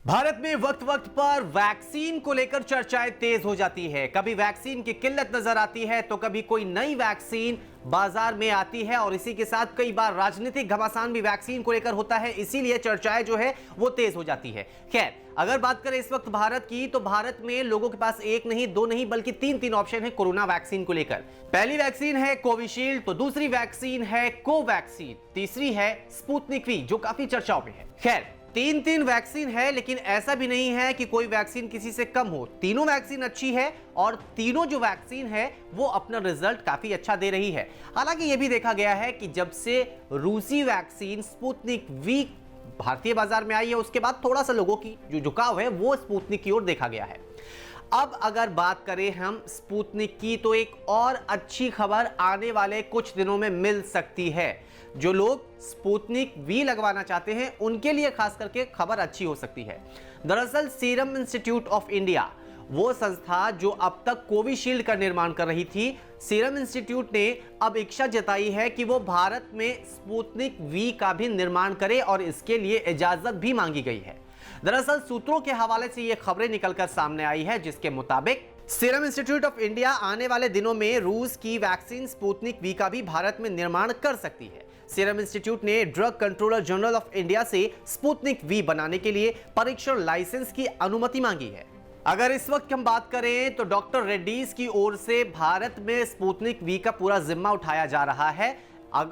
भारत में वक्त वक्त पर वैक्सीन को लेकर चर्चाएं तेज हो जाती है। कभी वैक्सीन की किल्लत नजर आती है तो कभी कोई नई वैक्सीन बाजार में आती है और इसी के साथ कई बार राजनीतिक घमासान भी वैक्सीन को लेकर होता है, इसीलिए चर्चाएं जो है वो तेज हो जाती है। खैर, अगर बात करें इस वक्त भारत की, तो भारत में लोगों के पास एक नहीं, दो नहीं, बल्कि तीन ऑप्शन है कोरोना वैक्सीन को लेकर। पहली वैक्सीन है कोविशील्ड, तो दूसरी वैक्सीन है कोवैक्सीन, तीसरी है स्पुतनिक वी जो काफी चर्चाओं में है। खैर, तीन वैक्सीन है, लेकिन ऐसा भी नहीं है कि कोई वैक्सीन किसी से कम हो। तीनों वैक्सीन अच्छी है और तीनों जो वैक्सीन है वो अपना रिजल्ट काफी अच्छा दे रही है। हालांकि यह भी देखा गया है कि जब से रूसी वैक्सीन स्पुतनिक वी भारतीय बाजार में आई है, उसके बाद थोड़ा सा लोगों की जो झुकाव है वो स्पुतनिक की ओर देखा गया है। अब अगर बात करें हम स्पुतनिक की, तो एक और अच्छी खबर आने वाले कुछ दिनों में मिल सकती है। जो लोग स्पुतनिक वी लगवाना चाहते हैं उनके लिए खास करके खबर अच्छी हो सकती है। दरअसल सीरम इंस्टीट्यूट ऑफ इंडिया, वो संस्था जो अब तक कोविशील्ड का निर्माण कर रही थी, सीरम इंस्टीट्यूट ने अब इच्छा जताई है कि वो भारत में स्पुतनिक वी का भी निर्माण करे और इसके लिए इजाजत भी मांगी गई है। दरअसल सूत्रों के हवाले से ये खबरें निकलकर सामने आई है, जिसके मुताबिक सीरम इंस्टीट्यूट ऑफ इंडिया आने वाले दिनों में रूस की वैक्सीन स्पुतनिक वी का भी भारत में निर्माण कर सकती है। सीरम इंस्टीट्यूट ने drug controller general of India से स्पुतनिक वी बनाने के लिए परीक्षण लाइसेंस की अनुमति मांगी है। अगर इस वक्त हम बात करें तो डॉक्टर रेड्डीज की ओर से भारत में स्पुतनिक वी का पूरा जिम्मा उठाया जा रहा है।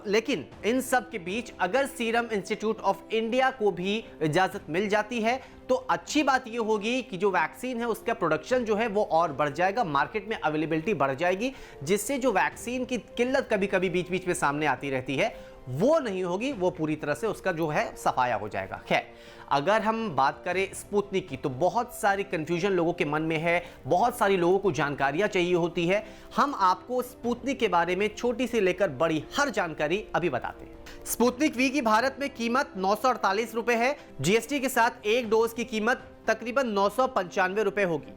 लेकिन इन सब के बीच अगर सीरम इंस्टीट्यूट ऑफ इंडिया को भी इजाजत मिल जाती है तो अच्छी बात यह होगी कि जो वैक्सीन है उसका प्रोडक्शन जो है वो और बढ़ जाएगा, मार्केट में अवेलेबिलिटी बढ़ जाएगी, जिससे जो वैक्सीन की किल्लत कभी कभी बीच बीच में सामने आती रहती है वो नहीं होगी, वो पूरी तरह से उसका जो है सफाया हो जाएगा। खैर, अगर हम बात करें स्पुतनिक की, तो बहुत सारी कंफ्यूजन लोगों के मन में है, बहुत सारी लोगों को जानकारियां चाहिए होती है। हम आपको स्पुतनिक के बारे में छोटी से लेकर बड़ी हर जानकारी अभी बताते हैं। स्पुतनिक वी की भारत में कीमत 948 रुपए है। जीएसटी के साथ एक डोज की कीमत तकरीबन 995 रुपए होगी।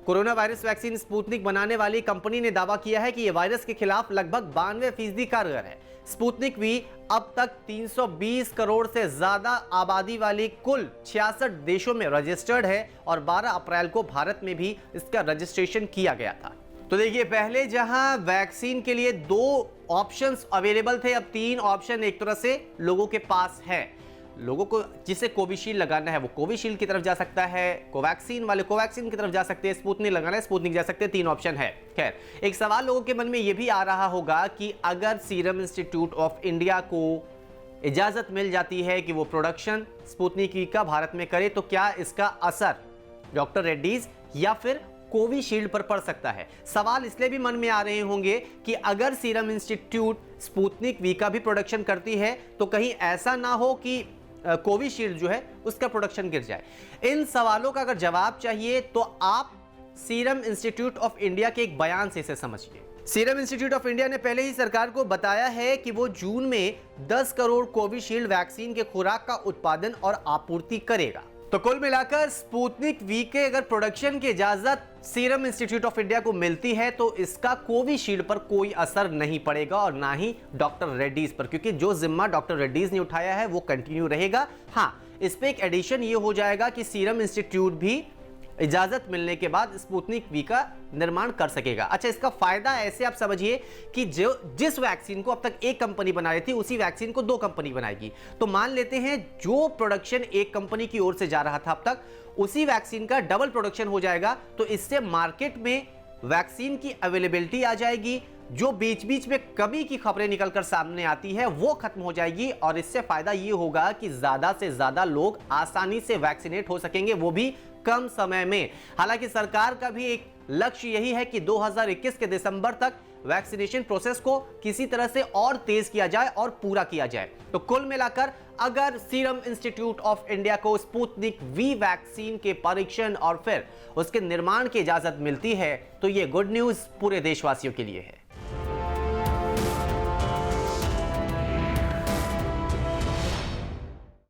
कोरोना वायरस वैक्सीन स्पुतनिक बनाने वाली कंपनी ने दावा किया है कि यह वायरस के खिलाफ लगभग 92% कारगर है। स्पुतनिक वी अब तक 320 करोड़ से ज्यादा आबादी वाली कुल 66 देशों में रजिस्टर्ड है और 12 अप्रैल को भारत में भी इसका रजिस्ट्रेशन किया गया था। तो देखिए, पहले जहां वैक्सीन के लिए 2 ऑप्शंस अवेलेबल थे, अब 3 ऑप्शन एक तरह से लोगों के पास है। लोगों को जिसे कोविशील्ड लगाना है वो कोविशील्ड की तरफ जा सकता है, कोवैक्सीन वाले कोवैक्सीन की तरफ जा सकते हैं, स्पुतनिक लगाना है स्पुतनिक जा सकते हैं। 3 ऑप्शन है। खैर, एक सवाल लोगों के मन में ये भी आ रहा होगा कि अगर सीरम इंस्टीट्यूट ऑफ इंडिया को इजाजत मिल जाती है कि वो प्रोडक्शन स्पुतनिक वी का भारत में करे, तो क्या इसका असर डॉक्टर रेड्डीज या फिर कोविशील्ड पर पड़ सकता है। सवाल इसलिए भी मन में आ रहे होंगे कि अगर सीरम इंस्टीट्यूट स्पुतनिक वी का भी प्रोडक्शन करती है तो कहीं ऐसा ना हो कि कोविशील्ड जो है उसका प्रोडक्शन गिर जाए। इन सवालों का अगर जवाब चाहिए तो आप सीरम इंस्टीट्यूट ऑफ इंडिया के एक बयान से इसे समझिए। सीरम इंस्टीट्यूट ऑफ इंडिया ने पहले ही सरकार को बताया है कि वो जून में 10 करोड़ कोविशील्ड वैक्सीन के खुराक का उत्पादन और आपूर्ति करेगा। तो कुल मिलाकर स्पुतनिक वी के अगर प्रोडक्शन की इजाजत सीरम इंस्टीट्यूट ऑफ इंडिया को मिलती है तो इसका कोविशील्ड पर कोई असर नहीं पड़ेगा और ना ही डॉक्टर रेड्डीज पर, क्योंकि जो जिम्मा डॉक्टर रेड्डीज ने उठाया है वो कंटिन्यू रहेगा। हाँ, इस पे एक एडिशन ये हो जाएगा कि सीरम इंस्टीट्यूट भी इजाजत मिलने के बाद स्पुतनिक वी का निर्माण कर सकेगा। अच्छा, इसका फायदा ऐसे आप समझिए कि जिस वैक्सीन को अब तक एक कंपनी बना रही थी उसी वैक्सीन को 2 कंपनी बनाएगी। तो मान लेते हैं जो प्रोडक्शन एक कंपनी की ओर से जा रहा था अब तक, उसी वैक्सीन का डबल प्रोडक्शन हो जाएगा। तो इससे मार्केट में वैक्सीन की अवेलेबिलिटी आ जाएगी, जो बीच बीच में कमी की खबरें निकलकर सामने आती है वो खत्म हो जाएगी और इससे फायदा ये होगा कि ज्यादा से ज्यादा लोग आसानी से वैक्सीनेट हो सकेंगे, वो भी कम समय में। हालांकि सरकार का भी एक लक्ष्य यही है कि 2021 के दिसंबर तक वैक्सीनेशन प्रोसेस को किसी तरह से और तेज किया जाए और पूरा किया जाए। तो कुल मिलाकर अगर सीरम इंस्टीट्यूट ऑफ इंडिया को स्पुतनिक वी वैक्सीन के परीक्षण और फिर उसके निर्माण की इजाजत मिलती है तो यह गुड न्यूज पूरे देशवासियों के लिए है।